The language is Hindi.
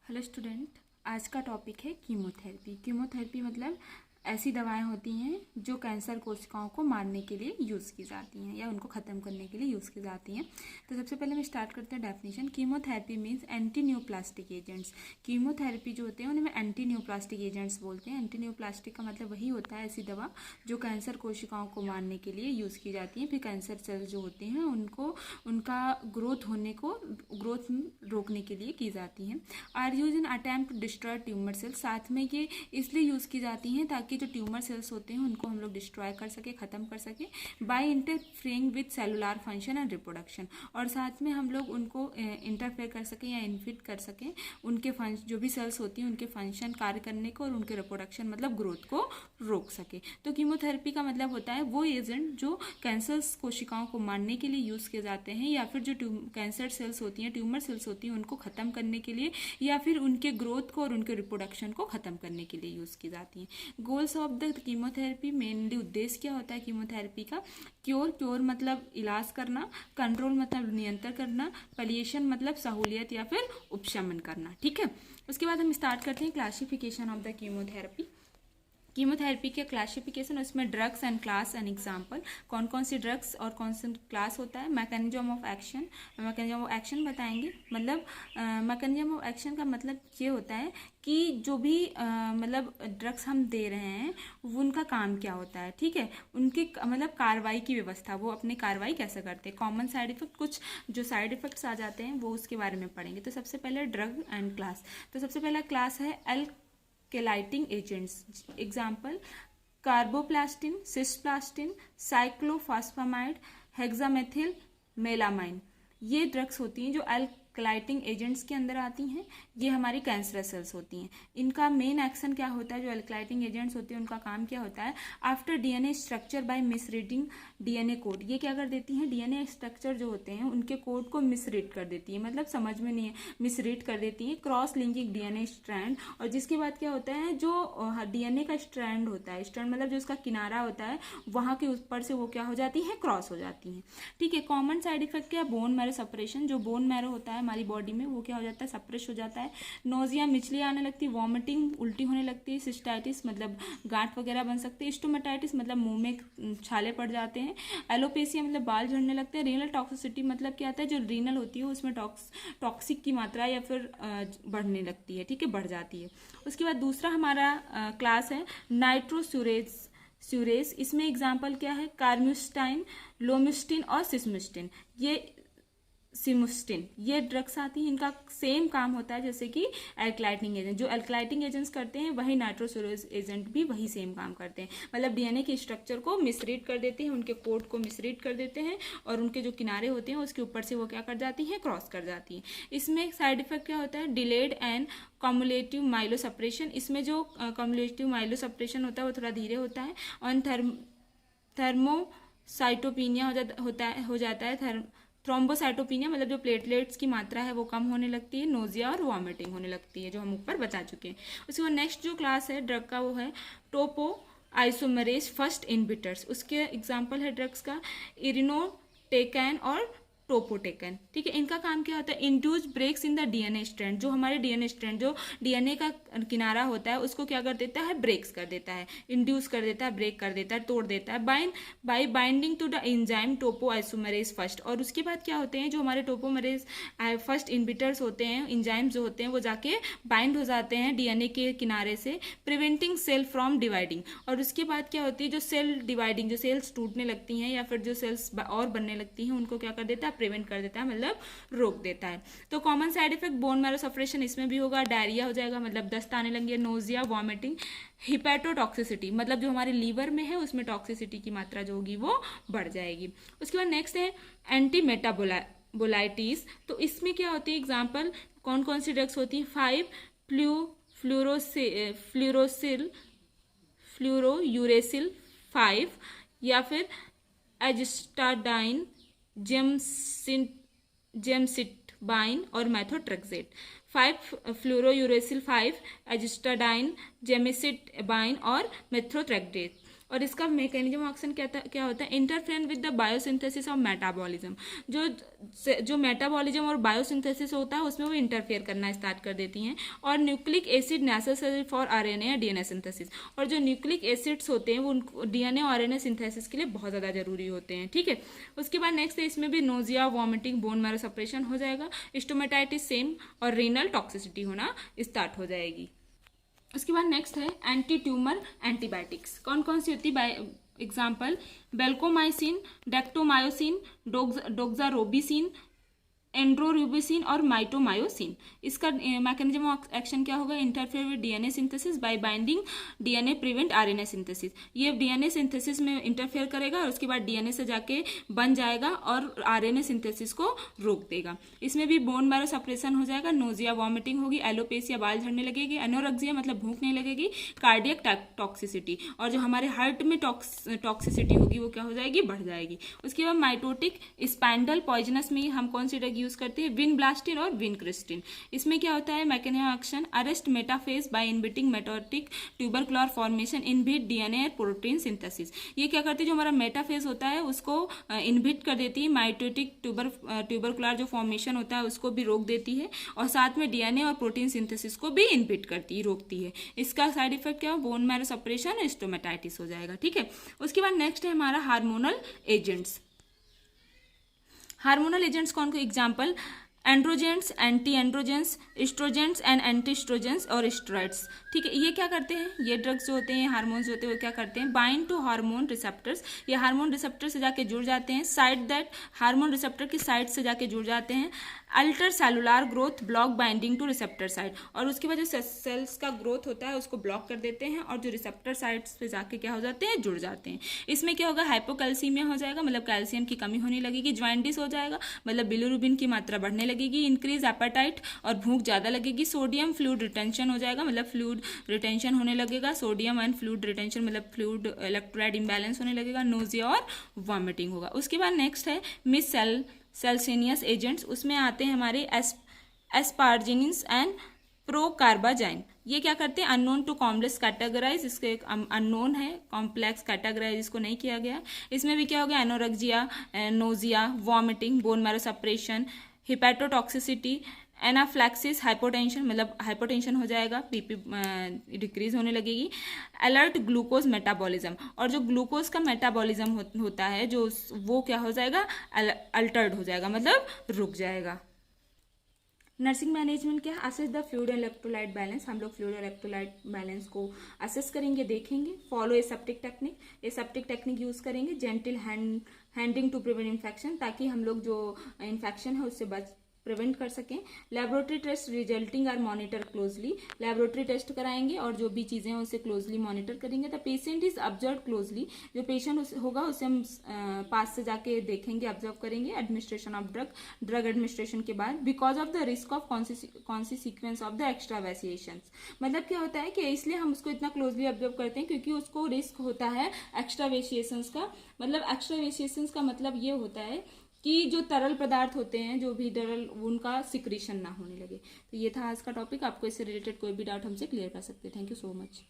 हेलो स्टूडेंट, आज का टॉपिक है कीमोथेरेपी। कीमोथेरेपी मतलब ऐसी दवाएं होती हैं जो कैंसर कोशिकाओं को मारने के लिए यूज़ की जाती हैं या उनको ख़त्म करने के लिए यूज़ की जाती हैं। तो सबसे पहले हम स्टार्ट करते हैं definition. Chemotherapy means anti neoplastic agents. Chemotherapy जो होते हैं उन्हें एंटी न्यूप्लास्टिक एजेंट्स बोलते हैं। एंटी न्यूप्लास्टिक का मतलब वही होता है ऐसी दवा जो कैंसर कोशिकाओं को मारने के लिए यूज़ की जाती है। फिर कैंसर सेल्स जो होते हैं उनको उनका ग्रोथ रोकने के लिए की जाती हैं। Are used in attempt to destroy tumour cells. साथ में ये इसलिए यूज़ की जाती हैं ताकि जो ट्यूमर सेल्स होते हैं उनको हम लोग डिस्ट्रॉय कर सके, ख़त्म कर सके by interfering with cellular function and reproduction. और साथ में हम लोग उनको इंटरफेयर कर सकें या इन्फिट कर सकें उनके जो भी सेल्स होती हैं उनके फंक्शन कार्य करने को और उनके रिप्रोडक्शन मतलब ग्रोथ को रोक सके। तो कीमोथेरेपी का मतलब होता है वो एजेंट जो कैंसर कोशिकाओं को मारने के लिए यूज़ किए जाते हैं या फिर जो कैंसर सेल्स होती हैं, ट्यूमर सेल्स होती हैं, उनको ख़त्म करने के लिए या फिर उनके ग्रोथ को और उनके रिप्रोडक्शन को ख़त्म करने के लिए यूज़ की जाती हैं। Goals of the chemotherapy, mainly उद्देश्य क्या होता है कीमोथेरेपी का? क्योर मतलब इलाज करना, कंट्रोल मतलब नियंत्रण करना, पलिएशन मतलब सहूलियत या फिर उपशमन करना। ठीक है, उसके बाद हम स्टार्ट करते हैं classification of the chemotherapy. Chemotherapy के क्लासिफिकेशन, उसमें drugs and class and example, कौन कौन सी ड्रग्स और कौन सा क्लास होता है। मैकेनिज्म ऑफ एक्शन बताएंगे। मतलब मैकेनिज्म ऑफ एक्शन का मतलब ये होता है कि जो भी मतलब ड्रग्स हम दे रहे हैं वो उनका काम क्या होता है। ठीक है, उनकी मतलब कार्रवाई की व्यवस्था, वो अपनी कार्रवाई कैसे करते हैं। कॉमन साइड इफेक्ट, कुछ जो साइड इफेक्ट्स आ जाते हैं वो उसके बारे में पढ़ेंगे। तो सबसे पहले ड्रग एंड क्लास। तो सबसे पहला क्लास है alkylating agents. Example carboplatin, cisplatin, cyclophosphamide, hexamethyl melamine. ये ड्रग्स होती हैं जो एल्केलाइटिंग एजेंट्स के अंदर आती हैं। ये हमारी कैंसरस सेल्स होती हैं। इनका मेन एक्शन क्या होता है? जो एल्केलाइटिंग एजेंट्स होते हैं उनका काम क्या होता है? After DNA structure bye misreading DNA code, ये क्या कर देती हैं? डीएनए स्ट्रक्चर जो होते हैं उनके कोड को मिसरीड कर देती है, मतलब समझ में नहीं है, मिसरीड कर देती है, क्रॉस लिंकिंग डीएनए स्ट्रैंड। और जिसके बाद क्या होता है, जो डीएनए का स्ट्रैंड होता है, स्ट्रैंड मतलब जो उसका किनारा होता है, वहां के ऊपर से वो क्या हो जाती है? क्रॉस हो जाती है। ठीक है, कॉमन साइड इफेक्ट क्या है? Bone marrow suppression. जो बोन मैरो होता है हमारी बॉडी में वो क्या हो जाता है? सप्रेस हो जाता है। नोजिया, मिचली आने लगती है, वॉमिटिंग उल्टी होने लगती है, सिस्टाइटिस मतलब गांठ वगैरह बन सकती है, स्टोमेटाइटिस मतलब मुंह में छाले पड़ जाते हैं, एलोपेसिया मतलब बाल झड़ने लगते हैं, रीनल टॉक्सिसिटी मतलब क्या आता है? जो रीनल होती है उसमें टॉक्सिक की मात्रा या फिर बढ़ने लगती है। ठीक है, बढ़ जाती है। उसके बाद दूसरा हमारा क्लास है नाइट्रोस्यूरेज। इसमें एग्जाम्पल क्या है? कार्म्यूस्टाइन, लोमिस्टिन और सिमुस्टिन, ये ड्रग्स आती हैं। इनका सेम काम होता है जैसे कि एल्कलाइटिंग एजेंट। जो एल्कलाइटिंग एजेंट्स करते हैं वही नाइट्रोसोरेज एजेंट भी वही सेम काम करते हैं। मतलब डीएनए के स्ट्रक्चर को मिसरीड कर देते हैं, उनके कोड को मिसरीड कर देते हैं और उनके जो किनारे होते हैं उसके ऊपर से वो क्या कर जाती हैं? क्रॉस कर जाती हैं। इसमें साइड इफेक्ट क्या होता है? Delayed and cumulative myelosuppression. इसमें जो कम्युलेटिव माइलोसप्रेशन होता है वो थोड़ा धीरे होता है और थर्मोसाइटोपिनिया हो जाता है। थ्रोम्बोसाइटोपिनिया मतलब जो प्लेटलेट्स की मात्रा है वो कम होने लगती है, नोजिया और वॉमिटिंग होने लगती है, जो हम ऊपर बता चुके हैं। उसके बाद नेक्स्ट जो क्लास है ड्रग का वो है टोपो आइसोमरेज फर्स्ट इनहिबिटर्स। उसके एग्जांपल है ड्रग्स का इरिनोटेकैन और टोपोटेकन। ठीक है, इनका काम क्या होता है? Induce breaks in the DNA strand. जो हमारे डीएनए स्ट्रैंड, जो डीएनए का किनारा होता है उसको क्या कर देता है? ब्रेक्स कर देता है, इंड्यूस कर देता है, ब्रेक कर देता है, तोड़ देता है by binding to the enzyme topoisomerase first. और उसके बाद क्या होते हैं? जो हमारे टोपोमरेज फर्स्ट इनहिबिटर्स होते हैं, एंजाइम्स जो होते हैं वो जाके बाइंड हो जाते हैं डीएनए के किनारे से, प्रिवेंटिंग सेल फ्रॉम डिवाइडिंग। और उसके बाद क्या होती है? जो सेल डिवाइडिंग, जो सेल्स टूटने लगती हैं या फिर जो सेल्स और बनने लगती हैं उनको क्या कर देता है? प्रिवेंट कर देता है, मतलब रोक देता है। तो common side effect bone marrow suppression इसमें भी होगा, डायरिया हो जाएगा मतलब दस्त आने लगेंगे, नोजिया, वॉमिटिंग, हिपैटोटॉक्सिसिटी मतलब जो हमारे लीवर में है उसमें टॉक्सिसिटी की मात्रा जो होगी वो बढ़ जाएगी। उसके बाद नेक्स्ट है एंटी मेटाबोलाइटिस। तो इसमें क्या होती है? एग्जाम्पल कौन कौन सी ड्रग्स होती है? 5-फ्लूरोयूरेसिल 5 या फिर एजिस्टाडाइन, जेमसिटबाइन और मेथोट्रेक्सेट। 5-फ्लूरोयूरेसिल 5, एजिस्टाडाइन, जेमिसिटबाइन और मेथोट्रेक्सेट। और इसका मैकेनिज्म ऑफ एक्शन क्या होता है, interference with the biosynthesis of metabolism. जो मेटाबॉलिज्म और बायोसिंथेसिस होता है उसमें वो इंटरफेयर करना स्टार्ट कर देती हैं। और nucleic acid necessary for RNA या डीएनए सिंथेसिस, और जो न्यूक्लिक एसिड्स होते हैं वो डीएनए और आरएनए सिंथेसिस के लिए बहुत ज़्यादा जरूरी होते हैं। ठीक है, उसके बाद नेक्स्ट है इसमें भी nausea, vomiting, bone marrow suppression हो जाएगा, स्टोमेटाइटिस सेम, और रीनल टॉक्सिसिटी होना स्टार्ट हो जाएगी। उसके बाद नेक्स्ट है एंटी ट्यूमर एंटीबायोटिक्स। कौन कौन सी होती है? एग्जाम्पल बेल्कोमाइसिन, डेक्टोमायोसिन, डोक्सारोबिसिन, एंड्रोरूबिसिन और माइटोमायोसिन। इसका मैकेनिज्म ऑफ एक्शन क्या होगा, interfere with DNA synthesis by binding DNA, prevent RNA synthesis. ये डीएनए सिंथेसिस में इंटरफेयर करेगा और उसके बाद डीएनए से जाके बन जाएगा और आरएनए सिंथेसिस को रोक देगा। इसमें भी बोन मैरो सप्रेशन हो जाएगा, नोजिया, वॉमिटिंग होगी, एलोपेसिया, बाल झड़ने लगेगी, एनोरेक्सिया मतलब भूख नहीं लगेगी, कार्डियक टॉक्सिसिटी, और जो हमारे हार्ट में टॉक्सिसिटी होगी वो क्या हो जाएगी, बढ़ जाएगी। उसके बाद माइटोटिक स्पाइंडल पॉइजनस में हम कौन सी ड्रग यूज करते हैं, विनब्लास्टिन और विनक्रिस्टिन। इसमें क्या होता है, mechanism action arrest metaphase by inhibiting mitotic tubercular formation, inhibit DNA protein synthesis. ये क्या करती है, जो हमारा मेटाफेज होता है उसको इनहिबिट कर देती है, माइटोटिक ट्यूबरकुलर जो फॉर्मेशन होता है उसको भी रोक देती है, और साथ में डीएनए और प्रोटीन सिंथेसिस को भी इनहिबिट करती है, रोकती है। इसका साइड इफेक्ट क्या हो, बोन मैरो सप्रेशन, स्टोमेटाइटिस हो जाएगा। ठीक है, उसके बाद नेक्स्ट है हमारा हार्मोनल एजेंट्स। हार्मोनल एजेंट्स कौन को, example androgens, anti androgens, estrogens and anti estrogens और स्टेरॉइड्स। ठीक है, ये क्या करते हैं, ये ड्रग्स जो होते हैं, हार्मोन्स होते हैं, वो क्या करते हैं, बाइंड टू हार्मोन रिसेप्टर्स। ये हार्मोन रिसेप्टर से जाके जुड़ जाते हैं, साइड दैट हार्मोन रिसेप्टर की साइड से जाके जुड़ जाते हैं, alter cellular growth, block binding two receptor side, और उसके बाद जो सेल्स का ग्रोथ होता है उसको ब्लॉक कर देते हैं और जो रिसेप्टर साइड्स पे जाके क्या हो जाते हैं, जुड़ जाते हैं। इसमें क्या होगा, हाइपोकैल्सीमिया हो जाएगा, मतलब कैल्शियम की कमी होने लगेगी, ज्वाइंटिस हो जाएगा, मतलब बिलिरुबिन की मात्रा बढ़ने लगेगी, इंक्रीज एपेटाइट और भूख ज़्यादा लगेगी, सोडियम फ्लूइड रिटेंशन हो जाएगा, मतलब फ्लूइड रिटेंशन होने लगेगा, सोडियम एंड फ्लूइड रिटेंशन मतलब फ्लूइड इलेक्ट्रोलाइट इंबैलेंस होने लगेगा, नोजिया और वॉमिटिंग होगा। उसके बाद नेक्स्ट है मिस सेल्सिनियस एजेंट्स। उसमें आते हैं हमारे एस्पार्जिनिन्स एंड प्रोकार्बाजाइन। ये क्या करते हैं, अननोन टू कॉम्प्लेक्स कैटेगराइज, इसके अननोन है, कॉम्प्लेक्स कैटेगराइज इसको नहीं किया गया। इसमें भी क्या हो गया, anorexia, nausea, vomiting, bone marrow suppression, hepatotoxicity, anaphylaxis, hypotension मतलब हाइपोटेंशन हो जाएगा, बीपी डिक्रीज होने लगेगी, अलर्ट ग्लूकोज मेटाबॉलिज्म, और जो ग्लूकोज का मेटाबॉलिज्म होता है जो वो क्या हो जाएगा, अल्टर्ड हो जाएगा, मतलब रुक जाएगा। नर्सिंग मैनेजमेंट क्या है, assess the fluid and electrolyte balance. हम लोग फ्लूइड और इलेक्ट्रोलाइट बैलेंस को असेस करेंगे, देखेंगे। Follow aseptic technique, aseptic technique use करेंगे। Gentle handling to prevent infection, ताकि हम लोग जो इन्फेक्शन है उससे प्रिवेंट कर सकें। Laboratory test resulting are monitor closely, laboratory test कराएंगे और जो भी चीज़ें हैं उसे क्लोजली मॉनिटर करेंगे। The patient is observe closely, जो पेशेंट होगा उसे हम पास से जाके देखेंगे, ऑब्जर्व करेंगे। एडमिनिस्ट्रेशन ऑफ ड्रग एडमिनिस्ट्रेशन के बाद, because of the risk of consequence of the extravasations, मतलब क्या होता है कि इसलिए हम उसको इतना क्लोजली ऑब्जर्व करते हैं क्योंकि उसको रिस्क होता है एक्स्ट्रा वेसिएशंस का। मतलब एक्स्ट्रा वेसिएशंस का मतलब ये होता है कि जो तरल पदार्थ होते हैं, जो भी तरल, उनका सिक्रीशन ना होने लगे। तो ये था आज का टॉपिक। आपको इससे रिलेटेड कोई भी डाउट हमसे क्लियर कर सकते हैं। Thank you so much.